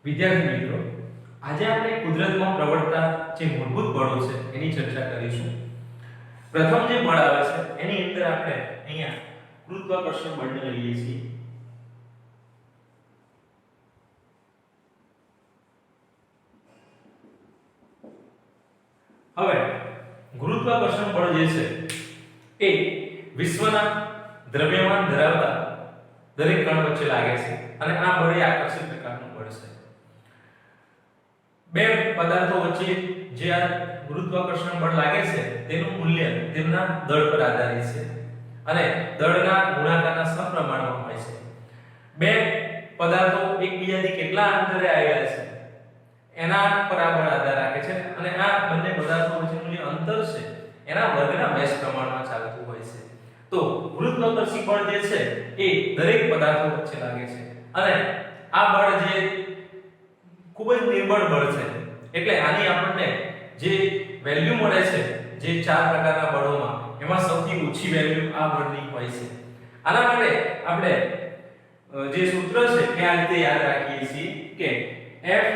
વિદ્યાર્થી મિત્રો, આજે આપણે કુદરતમાં પ્રવર્તતા જે મૂળભૂત બળો છે એની ચર્ચા કરીશું. પ્રથમ જે બળ આવે છે એની અંદર આપણે અહીંયા ગુરુત્વાકર્ષણ બળને લઈએ છીએ. હવે ગુરુત્વાકર્ષણ બળ જે છે એ વિશ્વના દ્રવ્યમાન ધરાવતા દરેક કણ વચ્ચે લાગે છે અને આ બળ એ આકર્ષક પ્રકારનું બળ છે. બે પદાર્થો વચ્ચે જે આ ગુરુત્વાકર્ષણ બળ લાગે છે તેનું મૂલ્ય તેમના દળ પર આધારિત છે અને દળના ગુણાકારના સમપ્રમાણમાં હોય છે. બે પદાર્થો એકબીજાથી કેટલા અંતરે આવેલા છે એના પર આ બળ આધાર રાખે છે અને આ બંને પદાર્થો વચ્ચેનું જે અંતર છે એના વર્ગના મેશ પ્રમાણમાં ચાલતું હોય છે. તો ગુરુત્વાકર્ષી બળ જે છે એ દરેક પદાર્થો વચ્ચે લાગે છે અને આ બળ જે ખૂબ જ નિર્બળ બળ છે. એટલે આની આપણને જે વેલ્યુ મળે છે જે ચાર પ્રકારના બળોમાં એમાં સૌથી ઓછી વેલ્યુ આ બળની હોય છે. આના માટે આપણે જે સૂત્ર છે એ આ રીતે યાદ રાખીએ છીએ કે F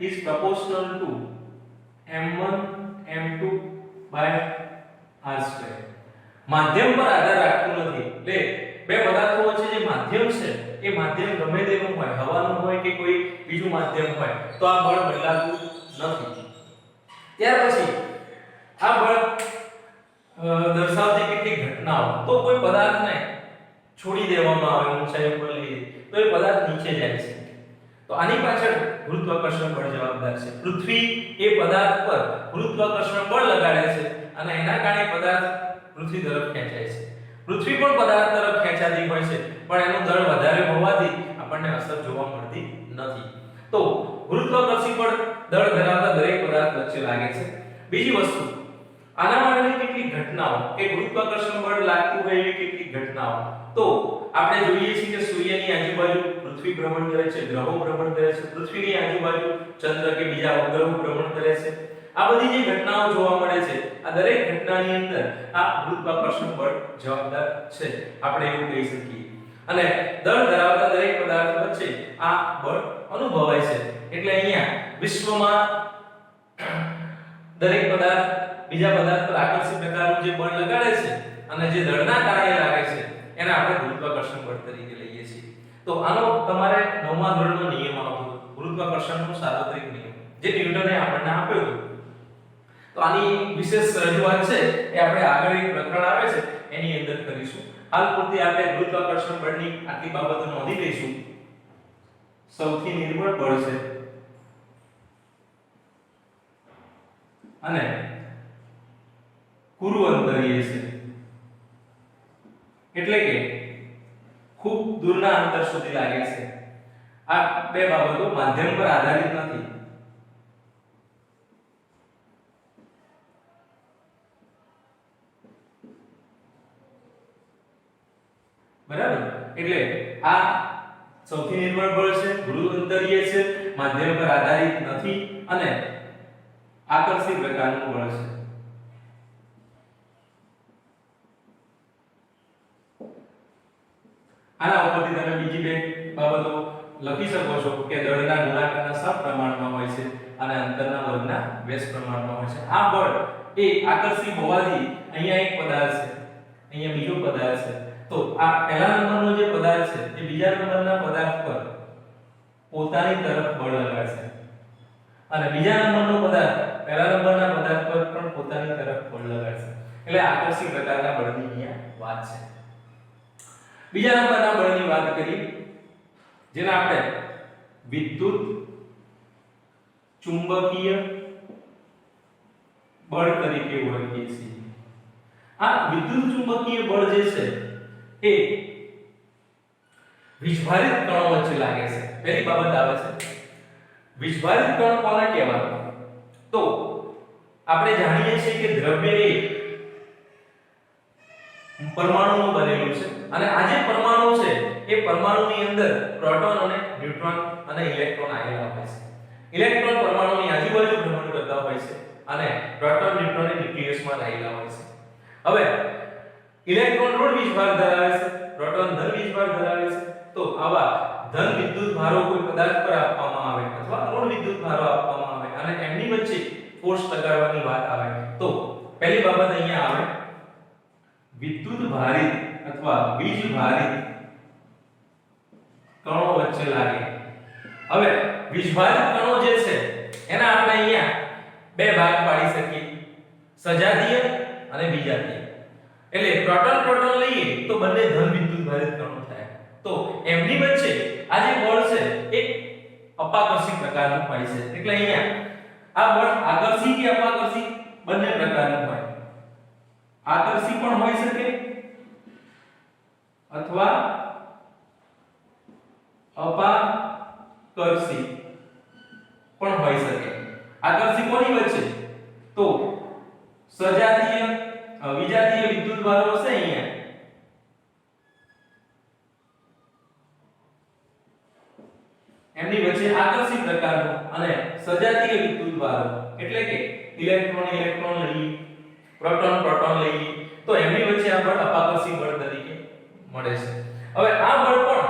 is proportional to m1 m2 by r2. માધ્યમ પર આધાર રાખતું નથી. એટલે બે પદાર્થો વચ્ચે જે માધ્યમ છે એ માધ્યમ ગમે તેનું હોય, હવાનું હોય કે કોઈ બીજું માધ્યમ હોય, તો આ બળ બદલાતું નથી. ત્યાર પછી આ બળ દર્શાવતી કેટલીક ઘટનાઓ. તો કોઈ પદાર્થને છોડી દેવામાં આવે ઊંચાઈ ઉપર લઈ તો એ પદાર્થ નીચે જાય છે, તો આની પાછળ ગુરુત્વાકર્ષણ બળ જવાબદાર છે. પૃથ્વી એ પદાર્થ પર ગુરુત્વાકર્ષણ બળ લગાડે છે અને એના કારણે પદાર્થ પૃથ્વી તરફ ખેંચાય છે. પૃથ્વી પણ પદાર્થ તરફ ખેંચાતી હોય છે પણ એનું દળ વધારે હોવાથી આપણને અસર જોવા મળતી નથી. તો ગુરુત્વાકર્ષી બળ દળ ધરાવતા દરેક પદાર્થ વચ્ચે લાગે છે. બીજી વસ્તુ, આના માટેની કેટલીક ઘટનાઓ કે ગુરુત્વાકર્ષણ બળ લાગતું હોય એવી કેટલીક ઘટનાઓ. તો આપણે જોઈએ છીએ કે સૂર્યની આજુબાજુ પૃથ્વી ભ્રમણ કરે છે, ગ્રહો ભ્રમણ કરે છે, પૃથ્વીની આજુબાજુ ચંદ્ર કે બીજા ઉપગ્રહો ભ્રમણ કરે છે. આ બધી જે ઘટનાઓ જોવા મળે છે આ દરેક ઘટનાની અંદર આ ગુરુત્વાકર્ષણ બળ જવાબદાર છે, આપણે એવું કહી શકીએ. અને દળ ધરાવતા દરેક પદાર્થ વચ્ચે આ બળ અનુભવાય છે. એટલે અહીંયા વિશ્વમાં દરેક પદાર્થ બીજા પદાર્થ પર આકર્ષક પ્રકારનું જે બળ લગાડે છે અને જે દળના કારણે લાગે છે એને આપણે ગુરુત્વાકર્ષણ બળ તરીકે લઈએ છીએ. તો આનો તમારે 9મા ધોરણનો નિયમ આવતો ગુરુત્વાકર્ષણનો સાર્વત્રિક નિયમ જે ન્યૂટને આપણને આપ્યો હતો. તો આની વિશેષ રજૂઆત છે એ આપણે આગળ એક પ્રકરણ આવે છે એની અંદર કરીશું. હાલ પૂરતી આપણે ગુરુત્વાકર્ષણ બળની આટલી બાબતો નોંધી લઈશું. સૌથી નિર્બળ બળ છે અને કુરુ અંતરીય છે, એટલે કે ખૂબ દૂરના અંતર સુધી લાગે છે. આ બે બાબતો માધ્યમ પર આધારિત નથી. બરાબર? એટલે આ સૌથી નિર્બળ બળ છે, ગુરુ અંતરીય છે, માધ્યમ પર આધારિત નથી અને આકર્ષક પ્રકારનું બળ છે. આના ઉપરથી તમે બીજી બે બાબતો લખી શકો છો કે દળના ગુણાકારના સમપ્રમાણમાં હોય છે અને અંતરના વર્ગના વ્યસ્ત પ્રમાણમાં હોય છે. આ બળ એ આકર્ષી હોવાથી અહીંયા એક પદાર્થ છે, અહીંયા બીજો પદાર્થ છે. તો આ પહેલા નંબરનો જે પદાર્થ છે એ બીજા નંબરના પદાર્થ પર પોતાની તરફ બળ લગાડશે અને બીજા નંબરનો પદાર્થ પહેલા નંબરના પદાર્થ પર પણ પોતાની તરફ બળ લગાડશે. એટલે આકર્ષક પ્રકારના બળની અહીંયા વાત છે. બીજા નંબરના બળની વાત કરીએ જેને આપણે વિદ્યુત ચુંબકીય બળ તરીકે ઓળખીએ છીએ. આ વિદ્યુત ચુંબકીય બળ જે છે એ વિજભારિત કણો વચ્ચે લાગે છે. પહેલી બાબત આવે છે વિજભારિત કણ કોને કહેવાય? તો આપણે જાણીએ છીએ કે દ્રવ્ય એ પરમાણુનું બનેલું છે અને આ જે પરમાણુ છે એ પરમાણુની અંદર પ્રોટોન અને ન્યુટ્રોન અને ઇલેક્ટ્રોન આવેલા હોય છે. ઇલેક્ટ્રોન પરમાણુની આજુબાજુ ભ્રમણ કરતા હોય છે અને પ્રોટોન ન્યુટ્રોન એ ન્યુક્લિયસમાં રહેલા હોય છે. હવે ઇલેક્ટ્રોન ઋણ વીજભાર ધરાવે છે, પ્રોટોન ધન વીજભાર ધરાવે છે. તો આવા ધન વિદ્યુત ભારો કોઈ પદાર્થ પર આપવામાં આવે અથવા ઋણ વિદ્યુત ભારો આપવામાં આવે અને એમની વચ્ચે ફોર્સ લગાડવાની વાત આવે તો પહેલી બાબત અહીંયા આવે વિદ્યુત ભારિત અથવા વીજ ભારિત કણો વચ્ચે લાગે. હવે વીજ ભારિત કણો જે છે એના આપણે અહીંયા બે ભાગ પાડી શકીએ, સજાતીય અને વિજાતીય. એટલે પ્રોટોન પ્રોટોન લઈએ તો બંને ધન વિદ્યુત ભારિત કણો થાય. તો એમની વચ્ચે આ જે બળ છે એ અપાકર્ષી પ્રકારનું હોય છે. એટલે અહીંયા આ બળ આકર્ષી કે અપાકર્ષી બંને પ્રકારનું હોય. આકર્ષી પણ હોઈ શકે અથવા અપાકર્ષી પણ હોઈ શકે. આકર્ષી કોની વચ્ચે? તો સજાતીય વિજાતીય વિદ્યુત ભારો છે અહીંયા એમની વચ્ચે આકર્ષી પ્રકારનો અને સજાતીય વિદ્યુત ભારો એટલે કે ઇલેક્ટ્રોન ઇલેક્ટ્રોન લઈએ, પ્રોટોન પ્રોટોન લઈએ તો એમની વચ્ચે આ બળ અપાકર્ષી બળ તરીકે મળે છે. હવે આ બળ પણ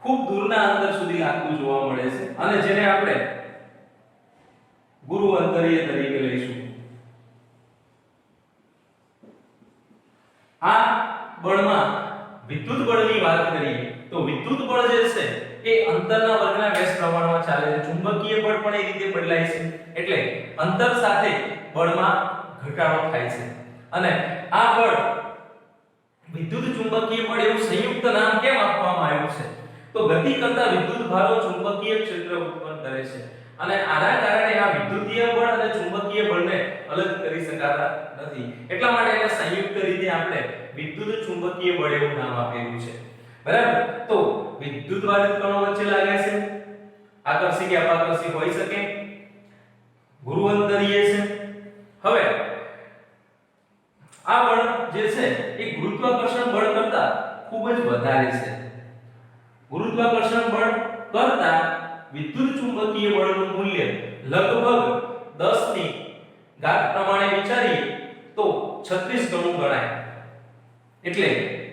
ખૂબ દૂરના અંતર સુધી લાગતું જોવા મળે છે અને જેને આપણે ગુરુ અંતરીય તરીકે લઈશું. આ બળમાં વિદ્યુત બળની વાત કરીએ તો વિદ્યુત બળ જે છે એ અંતરના વર્ગના વ્યાસ પ્રમાણમાં ચાલે છે. ચુંબકીય બળ પણ એ રીતે બદલાય છે. એટલે અંતર સાથે બળમાં ઘટાડો થાય છે અને આ બળ વિદ્યુત ચુંબકીય બળ એવું સંયુક્ત નામ કેમ આપવામાં આવ્યું છે? તો ગતિ કરતા વિદ્યુત ભારો ચુંબકીય ક્ષેત્ર ઉત્પન્ન કરે છે અને આના કારણે આ વિદ્યુતીય બળ અને ચુંબકીય બળને અલગ કરી શકાતા નથી. એટલા માટે એને સંયુક્ત રીતે આપણે વિદ્યુત ચુંબકીય બળ એવું નામ આપેલું છે. બરાબર? તો વિદ્યુત ભારિત કણો વચ્ચે લાગે છે, આકર્ષી કે અપાકર્ષી હોઈ શકે, ગુરુઅંતરીય છે. હવે આ બળ જે છે એ ગુરુત્વાકર્ષણ બળ કરતા ખૂબ જ વધારે છે. ગુરુત્વાકર્ષણ બળ કરતા વિદ્યુત ચુંબકીય બળનું મૂલ્ય લગભગ 10 ની ઘાત પ્રમાણે વિચારીએ તો 36 ગણું ગણાય. એટલે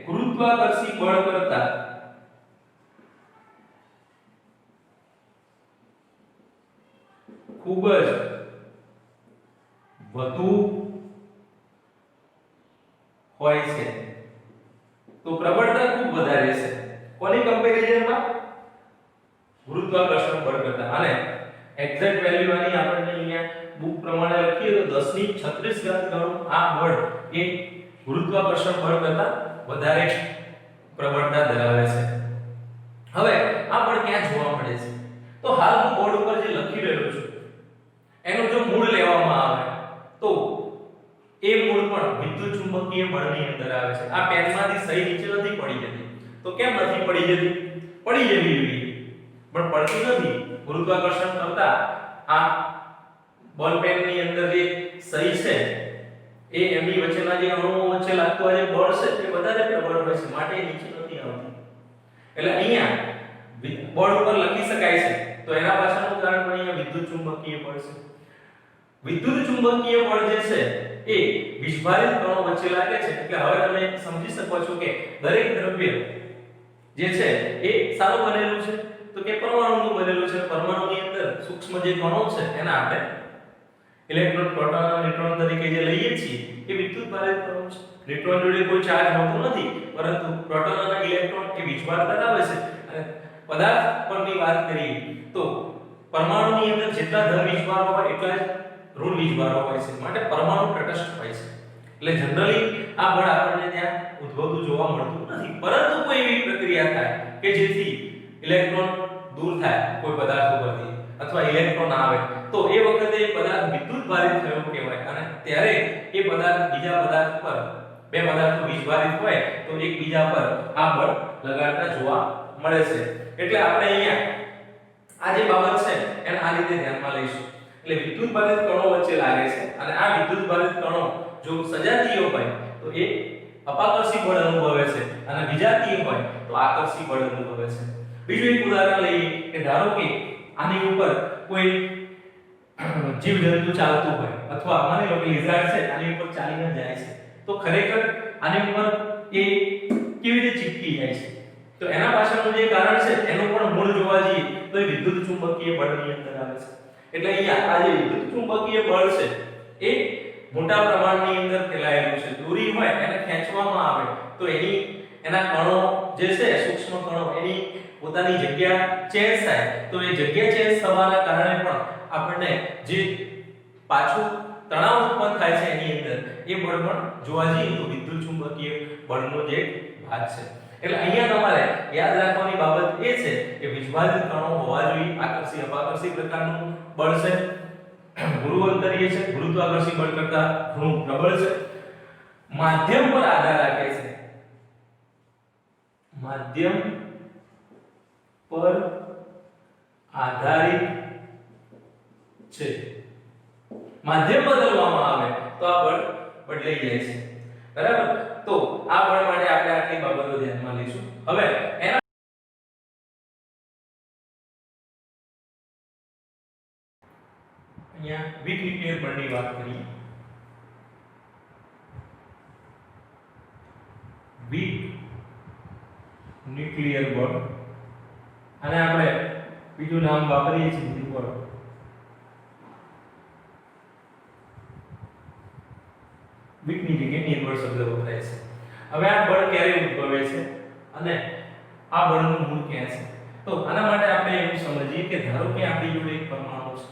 ગુરુત્વાકર્ષી બળ કરતા ખૂબ જ વધુ હોય છે. તો પ્રબળતા ખૂબ વધારે છે. કોની કમ્પેરિઝનમાં? ગુરુત્વાકર્ષણ બળ કરતા. અને એક્ઝેક્ટ વેલ્યુ આની આપણને અહીંયા બુક પ્રમાણે લખીએ તો 10 ની 36 ઘાત ગણું આ બળ એ ગુરુત્વાકર્ષણ બળ કરતા વધારે પ્રબળતા ધરાવે છે. હવે આ બળ ક્યાં જોવા મળે છે? તો હાલ હું બોર્ડ ઉપર જે લખી રહ્યો છું એનું જો મૂળ લેવામાં આવે તો એ મૂળ પણ વિદ્યુત ચુંબકીય બળની અંદર આવે છે. આ પેનમાંથી સહી નીચે નથી પડી જતી. તો કેમ નથી પડી જતી? પડી જવી જોઈએ પણ પડતી નથી. ગુરુત્વાકર્ષણ કરતા આ બોલ પેનની અંદર જે સહી છે એ એમની વચ્ચેના જે અણુઓ વચ્ચે લાગતું આ જે બળ છે એ વધારે પ્રબળ હોય છે માટે નીચે નથી આવતી. એટલે અહીંયા બોર્ડ ઉપર લખી શકાય છે તો એના પાછળનું કારણ પણ અહીંયા વિદ્યુત ચુંબકીય બળ છે. વિદ્યુત ચુંબકીય બળ જે છે એ વિષભારિત કણો વચ્ચે લાગે છે. એટલે હવે તમે સમજી શકો છો કે દરેક દ્રવ્ય જે છે એ સારું બનેલું છે તો કે પરમાણુનું બનેલું છે. પરમાણુની અંદર સૂક્ષ્મ જે કણો છે એને આપણે ઇલેક્ટ્રોન પ્રોટોન અને ન્યુટ્રોન તરીકે જે લઈએ છીએ એ વિદ્યુત ભારિત કણો છે. ન્યુટ્રોન જોડે કોઈ ચાર્જ હોતો નથી પરંતુ પ્રોટોન અને ઇલેક્ટ્રોન એ વિષભાર ધરાવે છે. અને પદાર્થ પરની વાત કરીએ તો પરમાણુની અંદર જેટલા ધન વિષભારો હોય એટલા જ ઋણ વિષભારો હોય છે માટે પરમાણુ તટસ્થ હોય છે. એટલે જનરલી આ બળ આપણને ત્યાં ઉદ્ભવતું જોવા મળતું નથી. પરંતુ કોઈ એવી પ્રક્રિયા થાય કે જેથી ઇલેક્ટ્રોન દૂર થાય કોઈ પદાર્થ ઉપરથી અથવા ઇલેક્ટ્રોન આવે તો એ વખતે એ પદાર્થ વિદ્યુત ભારિત થયો કહેવાય અને ત્યારે એ પદાર્થ બીજા પદાર્થ પર બે પદાર્થો વિષભારિત હોય તો એકબીજા પર આ બળ લગાડતા જોવા મળે છે. એટલે આપણે અહીંયા આ જે બાબત છે એને આ રીતે ધ્યાનમાં લઈશું. એટલે વિદ્યુત ભારિત કણો વચ્ચે લાગે છે અને આ વિદ્યુત ભારિત કણો જો સજાતીય હોય તો એ અપાકર્ષી બળ અનુભવે છે અને વિજાતીય હોય તો આકર્ષી બળ અનુભવે છે. બીજું એક ઉદાહરણ લઈએ કે ધારો કે આની ઉપર કોઈ જીવજંતુ ચાલતું હોય અથવા માની લો કે લિઝાર્ડ છે આની ઉપર ચાલીને જાય છે તો ખરેખર આની ઉપર એ કેવી રીતે ચીપકી જાય છે? તો એના પાછળનું જે કારણ છે એનું પણ મૂળ જોવા જઈએ તો એ વિદ્યુત ચુંબકીય બળની અંદર આવે છે. એટલે અહીંયા આ જે વિદ્યુત ચુંબકીય બળ છે એ મોટા પ્રમાણની અંદર ફેલાયેલું છે. દોરી હોય એને ખેંચવામાં આવે તો એના કણો જે છે સૂક્ષ્મ કણો એની પોતાની જગ્યા ચેન્જ થાય તો એ જગ્યા ચેન્જ થવાના કારણે પણ આપણને જે પાછું તણાવ ઉત્પન્ન થાય છે એની અંદર એ બળ પણ જોવા જઈએ તો વિદ્યુત ચુંબકીય બળનો જે ભાગ છે. એટલે અહીંયા તમારે યાદ રાખવાની બાબત એ છે કે વિભાજિત કણો હોવા જોઈએ. આકર્ષી અપાકર્ષી પ્રકારનું બળ છે, ગુરુત્વાકર્ષી છે, ગુરુત્વાકર્ષી બળ કરતા ઘણું પ્રબળ છે, માધ્યમ પર આધાર રાખે છે, માધ્યમ પર આધારિત છે. માધ્યમ બદલવામાં આવે તો આ બળ બદલાઈ જાય છે. બરાબર? તો આ બળ માટે આપણે આટલી બાબતો ધ્યાનમાં લઈશું. હવે એના અહીંયા વીક ન્યુક્લિયર બળની વાત કરીએ. વીક ન્યુક્લિયર બળ અને આપણે બીજું નામ વાપરીએ છીએ બીજું બળ. વીકની જગ્યાએ નિર્બળ શબ્દ વપરાય છે. હવે આ બળ ક્યારે ઉદ્ભવે છે અને આ બળનું મૂળ ક્યાં છે? તો આના માટે આપણે એવું સમજીએ કે ધારો કે આપણી જોડે એક પરમાણુ છે.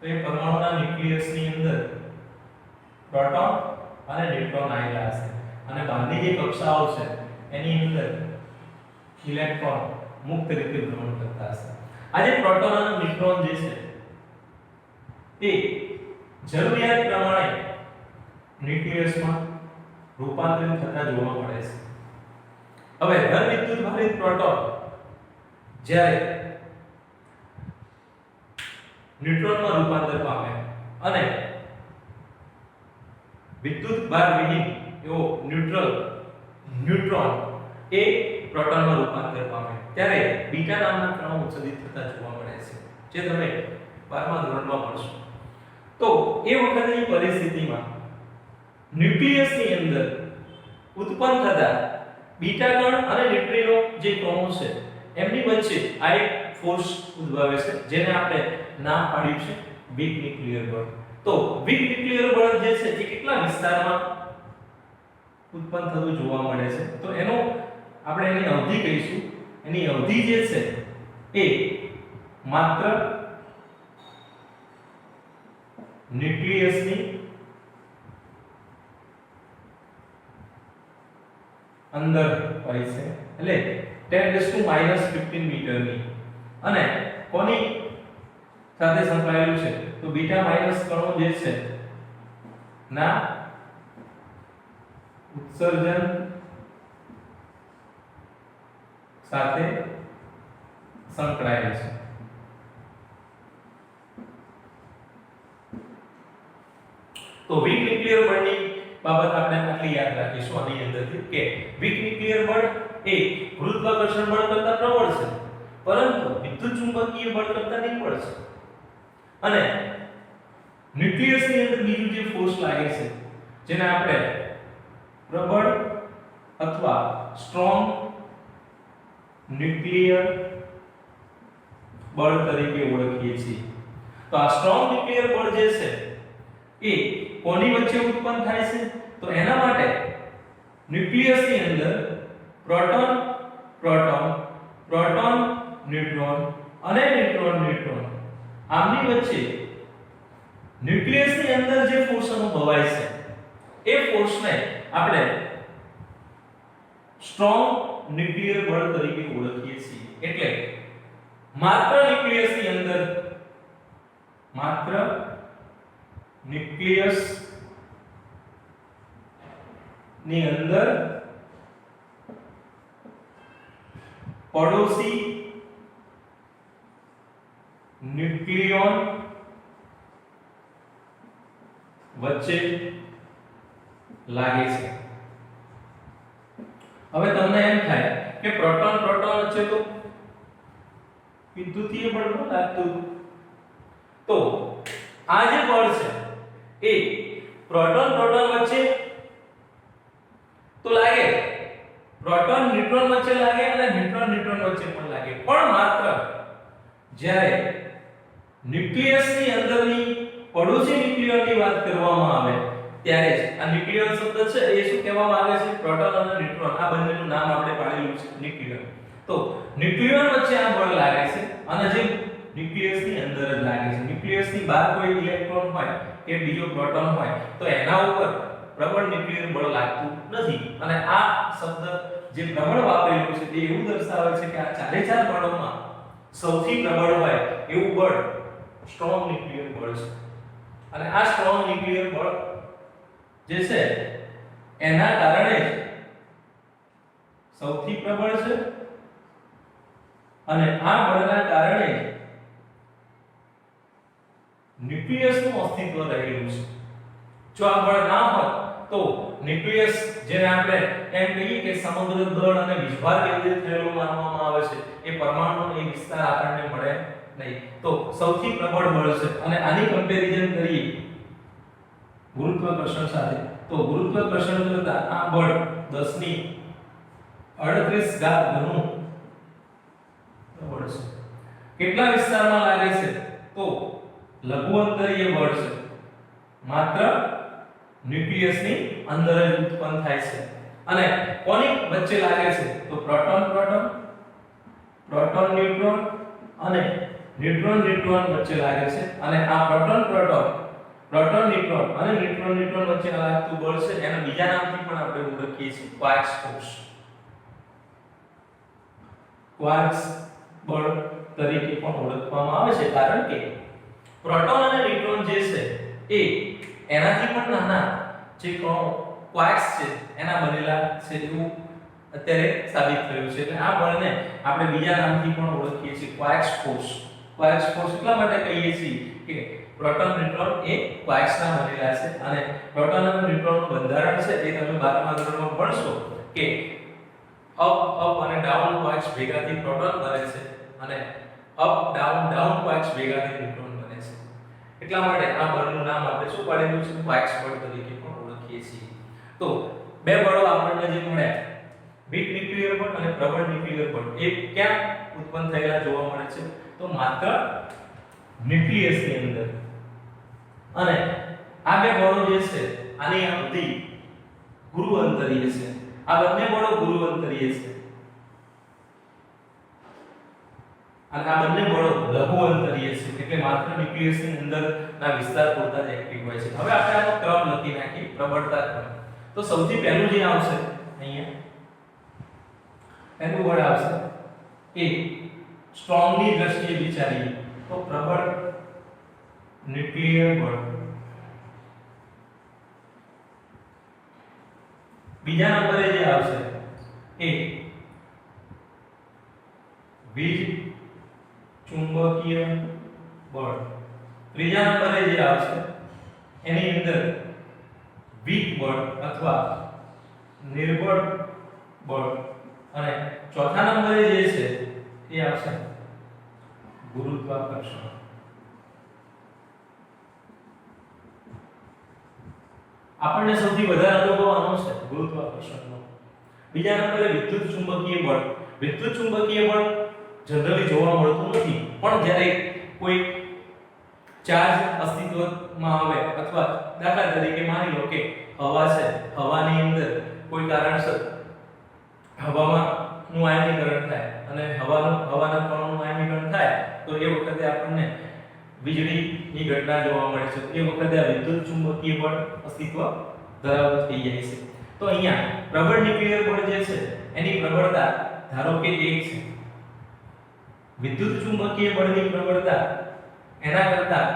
તો એ પરમાણુના ન્યુક્લિયસની અંદર પ્રોટોન અને ન્યુટ્રોન આવેલા છે અને બહારની જે કક્ષાઓ છે એની અંદર ઇલેક્ટ્રોન મુક્ત રીતે ભ્રમણ કરતા હશે. આ જે પ્રોટોન અને ન્યુટ્રોન જે છે એ જરૂરિયાત પ્રમાણે ન્યુક્લિયસમાં રૂપાંતરિત થતા જોવા મળે છે. હવે ધન વિદ્યુત ભારિત પ્રોટોન જ્યારે ન્યુટ્રોનમાં રૂપાંતર પામે અને વિદ્યુત ભાર વિહીન એવો ન્યુટ્રોન એ પ્રોટોનમાં રૂપાંતર પામે ત્યારે બીટા નામના કણો ઉત્સર્જિત થતા જોવા મળે છે જે તમે 12મા ધોરણમાં ભણશો. તો એ વખતની પરિસ્થિતિમાં ન્યુક્લિયસની અંદર ઉત્પન્ન થતા બીટા કણ અને ન્યુટ્રિનો જે કણો છે એમની વચ્ચે આ એક ફોર્સ ઉદ્ભવે છે જેને આપણે નામ પાડ્યું છે વીક ન્યુક્લિયર બળ. તો વીક ન્યુક્લિયર બળ જે છે એ કેટલા વિસ્તારમાં ઉત્પન્ન થતું જોવા મળે છે? તો એનો આપણે એની અવધિ કહીશું. એની અવધિ જે છે એ માત્ર ન્યુક્લિયસની અંદર હોય છે એટલે 10⁻⁻15 મીટરની અને કોની સાથે સંકળાયેલું છે? તો બીટા માઈનસ કણો જે છે ના ઉત્સર્જન સાથે સંકળાયેલ છે. તો વીક ન્યુક્લિયર બળની બાબત આપણે આટલી યાદ રાખીશું આની અંદરથી કે વીક ન્યુક્લિયર બળ એ ગુરુત્વાકર્ષણ બળ કરતા પ્રબળ છે પરંતુ વિદ્યુત ચુંબકીય બળ કરતા નિર્બળ છે. અને ન્યુક્લિયસની અંદર બીજું જે ફોર્સ લાગે છે જેને આપણે પ્રબળ અથવા સ્ટ્રોંગ ન્યુક્લિયર બળ તરીકે ઓળખીએ છીએ. તો આ સ્ટ્રોંગ ન્યુક્લિયર બળ જે છે એ કોની વચ્ચે ઉત્પન્ન થાય છે? તો એના માટે ન્યુક્લિયસની અંદર પ્રોટોન પ્રોટોન પ્રોટોન ન્યુટ્રોન અને ન્યુટ્રોન આમની વચ્ચે ન્યુક્લિયસની અંદર જે ફોર્સ અનુભવાય છે એ ફોર્સને આપણે સ્ટ્રોંગ ન્યુક્લિયર બળ તરીકે ઓળખીએ છીએ. એટલે માત્ર ન્યુક્લિયસ ની અંદર પડોશી ન્યુક્લિયોન વચ્ચે લાગે છે. હવે તમને એમ થાય કે પ્રોટોન વચ્ચે તો વિદ્યુતીય બળ ન લાગતું. તો આ જે બળ છે એ પ્રોટોન વચ્ચે તો લાગે. પ્રોટોન ન્યુટ્રોન વચ્ચે લાગે અને ન્યુટ્રોન ન્યુટ્રોન વચ્ચે પણ લાગે, પણ માત્ર જ્યારે ન્યુક્લિયસની અંદરની પડોશી ન્યુક્લિયરની વાત કરવામાં આવે ત્યારે જ આ ન્યુક્લિયર શબ્દ છે એ શું કહેવામાં આવે છે? પ્રોટોન અને ન્યુટ્રોન આ બંનેનું નામ આપણે પાડેલું છે ન્યુક્લિયર. તો ન્યુક્લિયર વચ્ચે આ બળ લાગે છે અને જે ન્યુક્લિયસની અંદર જ લાગે છે. ન્યુક્લિયસની બહાર કોઈ ઇલેક્ટ્રોન હોય કે બીજો પ્રોટોન હોય તો એના ઉપર પ્રબળ ન્યુક્લિયર બળ લાગતું નથી. અને આ શબ્દ જે પ્રબળ વાપરેલું છે તે એવું દર્શાવે છે કે આ ચારે ચાર બળોમાં સૌથી પ્રબળ હોય એવું બળ સ્ટ્રોંગ ન્યુક્લિયર બળ છે. અને આ સ્ટ્રોંગ ન્યુક્લિયર બળ જે છે એના કારણે જ સૌથી પ્રબળ છે અને આ બળના કારણે ન્યુક્લિયસનું અસ્તિત્વ રહેલું છે. જો આ બળ ના હોત તો ન્યુક્લિયસ જેને આપણે એમ કહીએ કે સમગ્ર દળ અને વિસ્ભાર કેન્દ્રિત થયેલો માનવામાં આવે છે એ પરમાણુનો એ વિસ્તાર આપણને મળે નહીં. તો સૌથી પ્રબળ બળ છે અને આની કમ્પેરિઝન કરીએ ગુરુત્વાકર્ષણ સાથે તો ગુરુત્વાકર્ષણ કરતા આ બળ 10 ની 38 ઘાત ઘણું બળ છે. કેટલા વિસ્તારમાં લાગે છે? તો લઘુ અંતરીય બળ છે, માત્ર ન્યુક્લિયસની અંદર જ ઉત્પન્ન થાય છે. અને કોની વચ્ચે લાગે છે? તો પ્રોટોન પ્રોટોન, પ્રોટોન ન્યુટ્રોન અને ન્યુટ્રોન ન્યુટ્રોન વચ્ચે લાગે છે. અને આ પ્રોટોન પ્રોટોન, પ્રોટોન ન્યુટ્રોન અને ન્યુટ્રોન ન્યુટ્રોન વચ્ચે લાગતું બળ છે એને બીજા નામથી પણ આપણે ઓળખીએ છીએ ક્વાર્ક્સ ફોર્સ. ક્વાર્ક્સ બળ તરીકે પણ ઓળખવામાં આવે છે કારણ કે પ્રોટોન અને ન્યુટ્રોન જે છે એ એનાથી પણ નાના જે કણો ક્વાર્ક્સ છે એના બનેલા છે એવું અત્યારે સાબિત થયું છે. એટલે આ બળને આપણે બીજા નામથી પણ ઓળખીએ છીએ ક્વાર્ક્સ ફોર્સ. ક્વાર્ક્સ ફોર્સ એટલા માટે કહીએ છીએ કે પ્રોટોન ન્યુટ્રોન એ ક્વાર્ક્સના બનેલા છે અને પ્રોટોન અને ન્યુટ્રોનનું બંધારણ છે એ તમે 12મા ધોરણમાં ભણશો કે અપ અપ અને ડાઉન ક્વાર્ક્સ ભેગાથી પ્રોટોન બને છે અને અપ ડાઉન ડાઉન ક્વાર્ક્સ ભેગાથી ન્યુટ્રોન બને છે. એટલા માટે આ બળનું નામ આપણે શું પાડેલું છે? ક્વાર્ક્સ બળ તરીકે પણ ઓળખીએ છીએ. તો બે બળો આપણને જે મળ્યા વીક ન્યુક્લિયર બળ અને પ્રબળ ન્યુક્લિયર બળ એ ક્યાં ઉત્પન્ન થયેલા જોવા મળે છે? તો માત્ર ન્યુક્લિયસની અંદર. અને આ બે બળો જે છે આની આ બધી ગુરુ અંતરીય છે. આ બંને બળો ગુરુ અંતરીય છે અને આ બંને બળો લઘુ અંતરીય છે એટલે માત્ર ન્યુક્લિયસની અંદરના વિસ્તાર પૂરતા જ એક્ટિવ હોય છે. હવે આપણે આનો ક્રમ લખી નાખીએ પ્રબળતા ક્રમ. તો સૌથી પહેલું જે આવશે અહીંયા પહેલું બળ આવશે એ સ્ટ્રોંગની દ્રષ્ટિએ વિચારીએ તો પ્રબળ ન્યુક્લિયર બળ. બીજા નંબરે જે આવશે એ વીજ ચુંબકીય બળ. ત્રીજા નંબરે જે આવશે એની અંદર વીક બળ અથવા નિર્બળ બળ અને ચોથા નંબરે જે છે એ આવશે ગુરુત્વાકર્ષણ. આપણને સૌથી વધારે અનુભવ આનો છે ગુરુત્વાકર્ષણનો. બીજા નંબરે વિદ્યુત ચુંબકીય બળ. વિદ્યુત ચુંબકીય બળ જનરલી જોવા મળતું નથી પણ જ્યારે કોઈ ચાર્જ અસ્તિત્વમાં આવે અથવા દાખલા તરીકે માની લો કે હવા છે, હવાની અંદર કોઈ કારણસર હવામાં નું આયનીકરણ થાય અને હવાના કણોનું આયનીકરણ થાય તો એ વખતે આપણને વીજળીની ઘટના જોવા મળે છે. એ વખતે આ વિદ્યુત ચુંબકીય બળ અસ્તિત્વ ધરાવતું થઈ જાય છે. તો અહીંયા પ્રબળ ન્યુક્લિયર બળ જે છે એની પ્રબળતા ધારો કે 1 છે. વિદ્યુત ચુંબકીય બળની પ્રબળતા એના કરતા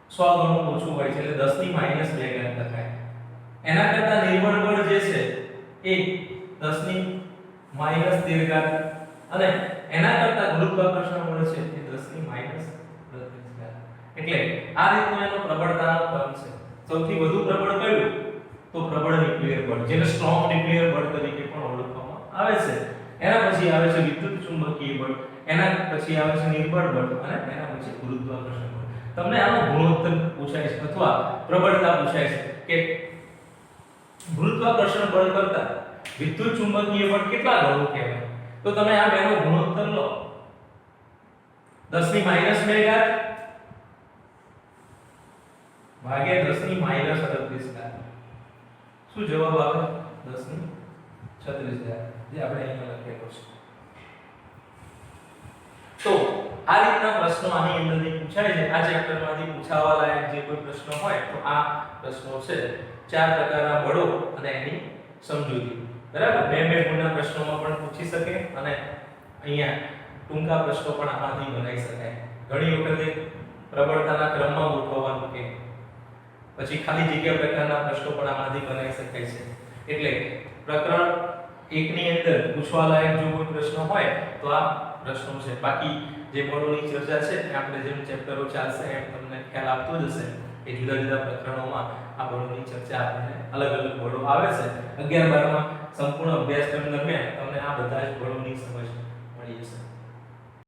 100 ગણું ઓછું હોય છે એટલે 10 ની -2 ઘાત લખાય. એના કરતા નિર્બળ બળ જે છે એ 10 ની -13 ઘાત અને એના કરતા ગુરુત્વાકર્ષણ બળ છે એ 10 ની -32 ઘાત. એટલે આ રીતનો એનો પ્રબળતાનો ક્રમ છે. સૌથી વધુ પ્રબળ કયું? તો પ્રબળ ન્યુક્લિયર બળ જેને સ્ટ્રોંગ ન્યુક્લિયર બળ તરીકે પણ ઓળખવામાં આવે છે. એના પછી આવે છે વિદ્યુત ચુંબકીય બળ, એના પછી આવે છે નિર્બળ બળ અને એના પછી ગુરુત્વાકર્ષણ બળ. તમને આનો ગુણોત્તર પૂછાય છે અથવા પ્રબળતા પૂછાય છે કે ગુરુત્વાકર્ષણ બળ કરતા વિદ્યુત ચુંબકીય બળ કેટલા ગણું કહેવાય? તો તમે આ બેનો ગુણોત્તર લો 10 ની માઈનસ 2 ઘાત ભાગ્યા 10 ની માઈનસ 38 ઘાત. શું જવાબ આવે? 10 ની 36 ઘાત, જે આપણે અહીંયા લખેલો છે. તો આ રીતના પ્રશ્નો આની અંદરથી પૂછાય છે. આ ચેપ્ટરમાંથી પૂછાવા લાયક જે કોઈ પ્રશ્ન હોય તો આ પ્રશ્નો છે. 4 પ્રકારના બળો અને એની સમજૂતી. બરાબર, બે ગુણના પ્રશ્નોમાં પણ પૂછી શકે અને અહીંયા ટૂંકા પ્રશ્નો પણ આમાંથી બનાવી શકાય. ઘણી વખતે પ્રબળતાના ક્રમમાં ગોઠવવાનું કે પછી ખાલી જગ્યા પ્રકારના પ્રશ્નો પણ આમાંથી બનાવી શકાય છે. એટલે પ્રકરણ 1 ની અંદર પૂછવા લાયક જો કોઈ પ્રશ્ન હોય તો આ પ્રશ્નો છે. બાકી જે બળોની ચર્ચા છે આપણે જેમ ચેપ્ટરો ચાલશે એમ તમને ખ્યાલ આપતો જશે કે જુદા જુદા પ્રકરણોમાં આ બળોની ચર્ચા આપણને અલગ અલગ બળો આવે છે. 11 12 માં સંપૂર્ણ અભ્યાસક્રમ દરમિયાન તમને આ બધા જ બળોની સમજ મળી જશે.